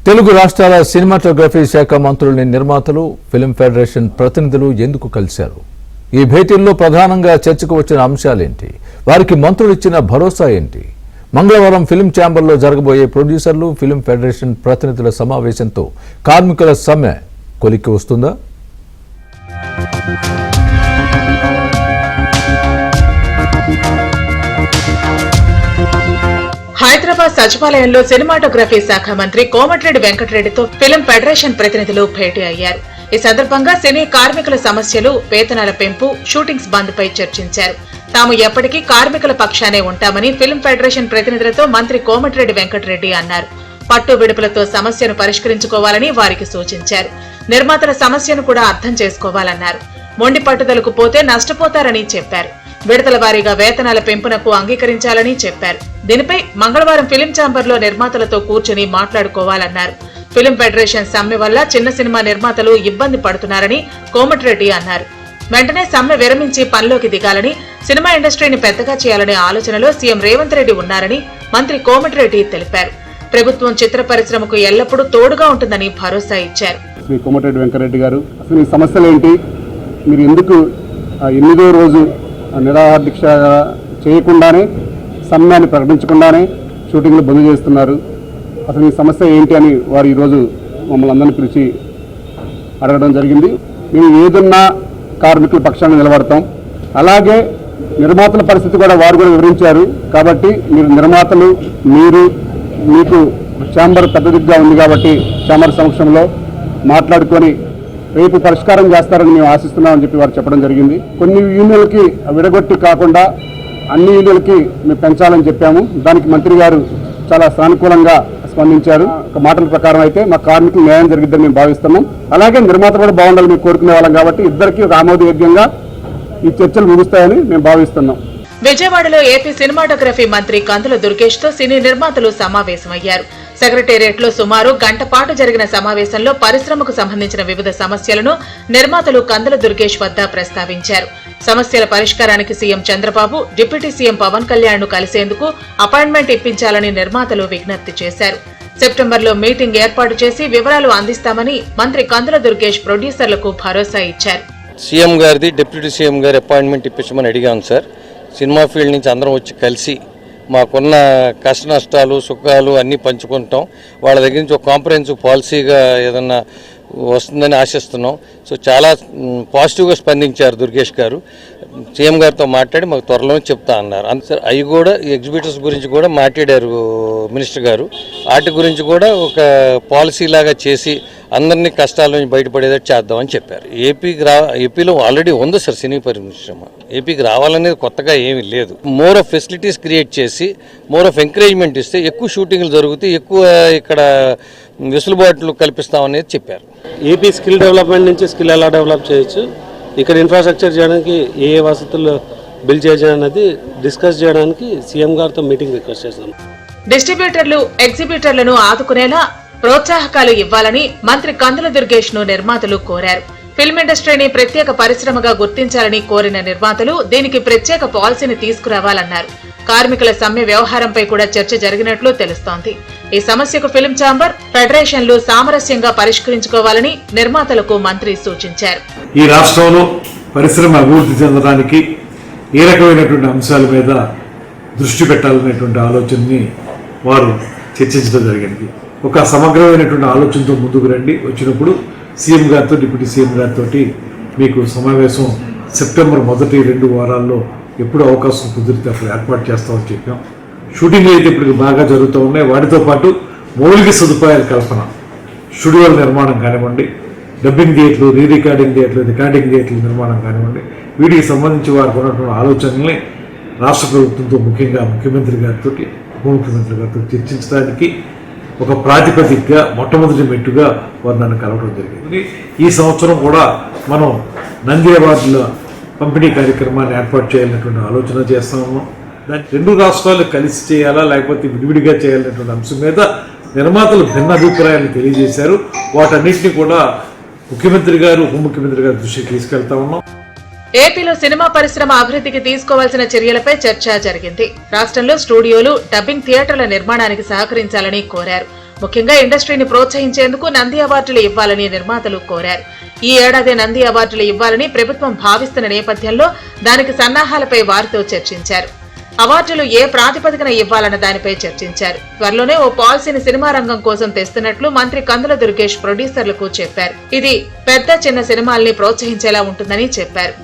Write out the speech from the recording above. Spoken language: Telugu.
తెలుగు రాష్ట్రాల సినిమాటోగ్రఫీ శాఖ మంత్రుల్ని నిర్మాతలు, ఫిల్మ్ ఫెడరేషన్ ప్రతినిధులు ఎందుకు కలిశారు? ఈ భేటీల్లో ప్రధానంగా చర్చకు వచ్చిన అంశాలేంటి? వారికి మంత్రులు ఇచ్చిన భరోసా ఏంటి? మంగళవారం ఫిల్మ్ ఛాంబర్లో జరగబోయే ప్రొడ్యూసర్లు, ఫిల్మ్ ఫెడరేషన్ ప్రతినిధుల సమావేశంతో కార్మికుల సమ్మె కొలిక్కి వస్తుందా? హైదరాబాద్ సచివాలయంలో సినిమాటోగ్రఫీ శాఖ మంత్రి కోమటిరెడ్డి వెంకటరెడ్డితో ఫిల్మ్ ఫెడరేషన్ ప్రతినిధులు భేటీ అయ్యారు. ఈ సందర్భంగా సినీ కార్మికుల సమస్యలు, వేతనాల పెంపు, షూటింగ్స్ బంద్ పై చర్చించారు. తాము ఎప్పటికీ కార్మికుల పక్షానే ఉంటామని ఫిల్మ్ ఫెడరేషన్ ప్రతినిధులతో మంత్రి కోమటిరెడ్డి వెంకటరెడ్డి అన్నారు. పట్టు విడుపులతో సమస్యను పరిష్కరించుకోవాలని వారికి సూచించారు. నిర్మాతల సమస్యను కూడా అర్థం చేసుకోవాలన్నారు. మొండి పట్టుదలకు పోతే నష్టపోతారని చెప్పారు. విడతల వారీగా వేతనాల పెంపునకు అంగీకరించాలని చెప్పారు. దీనిపై మంగళవారం ఫిలిం ఛాంబర్లో నిర్మాతలతో కూర్చుని మాట్లాడుకోవాలన్నారు. ఫిలిం ఫెడరేషన్ సమ్మె వల్ల చిన్న సినిమా నిర్మాతలు ఇబ్బంది పడుతున్నారని కోమటిరెడ్డి అన్నారు. వెంటనే సమ్మె విరమించి పనిలోకి దిగాలని, సినిమా ఇండస్ట్రీని పెద్దగా చేయాలనే ఆలోచనలో సీఎం రేవంత్ రెడ్డి ఉన్నారని మంత్రి కోమటిరెడ్డి తెలిపారు. ప్రభుత్వం చిత్ర పరిశ్రమకు ఎల్లప్పుడూ తోడుగా ఉంటుందని భరోసా ఇచ్చారు. శ్రీ కోమటిరెడ్డి వెంకటరెడ్డి గారు, అసలు ఈ సమస్యలేంటి, మీరు ఎందుకు 8వ రోజు నిరాహార దీక్ష చేయకుండానే, సమ్మెని ప్రకటించకుండానే షూటింగ్లు బంద్ చేస్తున్నారు? అసలు ఈ సమస్య ఏంటి అని వారు ఈరోజు మమ్మల్ని అందరినీ పిలిచి అడగడం జరిగింది. మేము ఏదన్నా కార్మికుల పక్షాన్ని నిలబడతాం. అలాగే నిర్మాతల పరిస్థితి కూడా వారు కూడా వివరించారు. కాబట్టి మీరు నిర్మాతలు, మీకు ఛాంబర్ పెద్దదిగ్గా ఉంది కాబట్టి ఛాంబర్ సమక్షంలో మాట్లాడుకొని రేపు పరిష్కారం చేస్తారని మేము ఆశిస్తున్నామని చెప్పి వారు చెప్పడం జరిగింది. కొన్ని యూనియన్లకి విడగొట్టి కాకుండా అన్ని యూనియన్లకి మేము పెంచాలని చెప్పాము. దానికి మంత్రి గారు చాలా సానుకూలంగా స్పందించారు. ఒక మాటల ప్రకారం అయితే మా కార్మికులు న్యాయం జరిగిద్దని మేము భావిస్తున్నాం. అలాగే నిర్మాత కూడా బాగుండాలని మేము కోరుకునే వాళ్ళం కాబట్టి ఇద్దరికి ఒక ఆమోదయోగ్యంగా ఈ చర్చలు ముగుస్తాయని మేము భావిస్తున్నాం. విజయవాడలో ఏపీ సినిమాటోగ్రఫీ మంత్రి కందుల దుర్గేష్ తో సినీ నిర్మాతలు సమావేశమయ్యారు. సెక్రటేరియట్ లో సుమారు గంట పాటు జరిగిన సమావేశంలో పరిశ్రమకు సంబంధించిన వివిధ సమస్యలను నిర్మాతలు కందుల దుర్గేష్ వద్ద ప్రస్తావించారు. సమస్యల పరిష్కారానికి CM Chandrababu, deputy CM Pawan Kalyan ను కలిసేందుకు అపాయింట్మెంట్ ఇప్పించాలని నిర్మాతలు విజ్ఞప్తి చేశారు. సెప్టెంబర్లో మీటింగ్ ఏర్పాటు చేసి వివరాలు అందిస్తామని మంత్రి కందుల దుర్గేష్ ప్రొడ్యూసర్లకు భరోసా ఇచ్చారు. సీఎం గారిది, డిప్యూటీ సీఎం గారి అపాయింట్మెంట్ ఇప్పించమని అడిగాను సార్. సినిమా ఫీల్డ్ నుంచి అందరం వచ్చి కలిసి మాకున్న కష్ట నష్టాలు, సుఖాలు అన్నీ పంచుకుంటాం. వాళ్ళ దగ్గర నుంచి ఒక కాంప్రహెన్సివ్ పాలసీగా ఏదన్నా వస్తుందని ఆశిస్తున్నాం. సో చాలా పాజిటివ్గా స్పందించారు దుర్గేష్ గారు. సీఎం గారితో మాట్లాడి మాకు త్వరలో చెప్తా అన్నారు. సార్ అవి కూడా ఎగ్జిబిటర్స్ గురించి కూడా మాట్లాడారు మినిస్టర్ గారు. వాటి గురించి కూడా ఒక పాలసీ లాగా చేసి అందరినీ కష్టాల నుంచి బయటపడేటట్టు చేద్దామని చెప్పారు. ఏపీలో ఆల్రెడీ ఉంది సార్ సినీ పరిశ్రమ. ఏపీకి రావాలనేది కొత్తగా ఏమీ లేదు. మోర్ ఆఫ్ ఫెసిలిటీస్ క్రియేట్ చేసి, మోర్ ఆఫ్ ఎంకరేజ్మెంట్ ఇస్తే ఎక్కువ షూటింగ్లు జరుగుతాయి, ఎక్కువ ఇక్కడ వెసులుబాట్లు కల్పిస్తామనేది చెప్పారు. ఏపీ స్కిల్ డెవలప్మెంట్ నుంచి స్కిల్ ఎలా డెవలప్ చేయొచ్చు, ఇక్కడ ఇన్ఫ్రాస్ట్రక్చర్ చేయడానికి ఏ వసతులు బిల్డ్ చేయడం అనేది డిస్కస్ చేయడానికి సీఎం గారితో మీటింగ్ రిక్వెస్ట్ చేస్తాం. డిస్ట్రిబ్యూటర్లు, ఎగ్జిబిటర్లను ఆదుకునేలా ప్రోత్సాహకాలు ఇవ్వాలని మంత్రి కందుల దుర్గేష్ ను నిర్మాతలు కోరారు. ఫిల్మ్ ఇండస్ట్రీని ప్రత్యేక పరిశ్రమగా గుర్తించాలని కోరిన నిర్మాతలు దీనికి ప్రత్యేక పాలసీని తీసుకురావాలన్నారు. కార్మికుల సమ్మె వ్యవహారంపై కూడా చర్చ జరిగినట్లు తెలుస్తోంది. ఈ సమస్యకు ఫిల్మ్ ఛాంబర్, ఫెడరేషన్లు సామరస్యంగా పరిష్కరించుకోవాలని నిర్మాతలకు మంత్రి సూచించారు. ఈ రాష్ట్రంలో పరిశ్రమ అభివృద్ధి చెందడానికి ఏ రకమైనటువంటి అంశాల మీద దృష్టి పెట్టాలనేటువంటి ఆలోచనని వారు చర్చించడం జరిగింది. ఒక సమగ్రమైనటువంటి ఆలోచనతో ముందుకు రండి. వచ్చినప్పుడు సీఎం గారితో, డిప్యూటీ సీఎం గారితో మీకు సమావేశం సెప్టెంబర్ మొదటి 2 వారాల్లో ఎప్పుడు అవకాశం కుదిరితే అప్పుడు ఏర్పాటు చేస్తామని చెప్పాం. షూటింగ్లు అయితే ఇప్పుడు బాగా జరుగుతూ ఉన్నాయి. వాటితో పాటు మౌలిక సదుపాయాల కల్పన, స్టూడియోల నిర్మాణం కానివ్వండి, డబ్బింగ్ థియేటర్లు, రికార్డింగ్ థియేటర్ల నిర్మాణం కానివ్వండి, వీటికి సంబంధించి వారికి ఉన్నటువంటి ఆలోచనల్ని రాష్ట్ర ప్రభుత్వంతో, ముఖ్యంగా ముఖ్యమంత్రి గారితో, ఉప ముఖ్యమంత్రి గారితో చర్చించడానికి ఒక ప్రాతిపదికగా మొట్టమొదటి మెట్టుగా వారు నన్ను కలవడం జరిగింది. ఈ సంవత్సరం కూడా మనం నంది అవార్డుల పంపిణీ కార్యక్రమాన్ని ఏర్పాటు చేయాలనేటువంటి ఆలోచన చేస్తాము. దాన్ని 2 రాష్ట్రాలు కలిసి చేయాలా లేకపోతే విడివిడిగా చేయాలనేటువంటి అంశం మీద నిర్మాతలు భిన్న అభిప్రాయాలు తెలియజేశారు. వాటన్నింటినీ కూడా ముఖ్యమంత్రి గారు, ఉప ముఖ్యమంత్రి గారి దృష్టికి తీసుకెళ్తా ఉన్నాం. ఏపీలో సినిమా పరిశ్రమ అభివృద్ధికి తీసుకోవాల్సిన చర్యలపై చర్చ జరిగింది. రాష్ట్రంలో స్టూడియోలు, డబ్బింగ్ థియేటర్ల నిర్మాణానికి సహకరించాలని కోరారు. ముఖ్యంగా ఇండస్ట్రీని ప్రోత్సహించేందుకు నంది అవార్డులు ఇవ్వాలని నిర్మాతలు కోరారు. ఈ ఏడాది నంది అవార్డులు ఇవ్వాలని ప్రభుత్వం భావిస్తున్న నేపథ్యంలో దానికి సన్నాహాలపై వారితో చర్చించారు. అవార్డులు ఏ ప్రాతిపదికన ఇవ్వాలన్న దానిపై చర్చించారు. త్వరలోనే ఓ పాలసీని సినిమా రంగం కోసం తెస్తున్నట్లు మంత్రి కందుల దుర్గేష్ ప్రొడ్యూసర్లకు చెప్పారు. ఇది పెద్ద చిన్న సినిమాల్ని ప్రోత్సహించేలా ఉంటుందని చెప్పారు.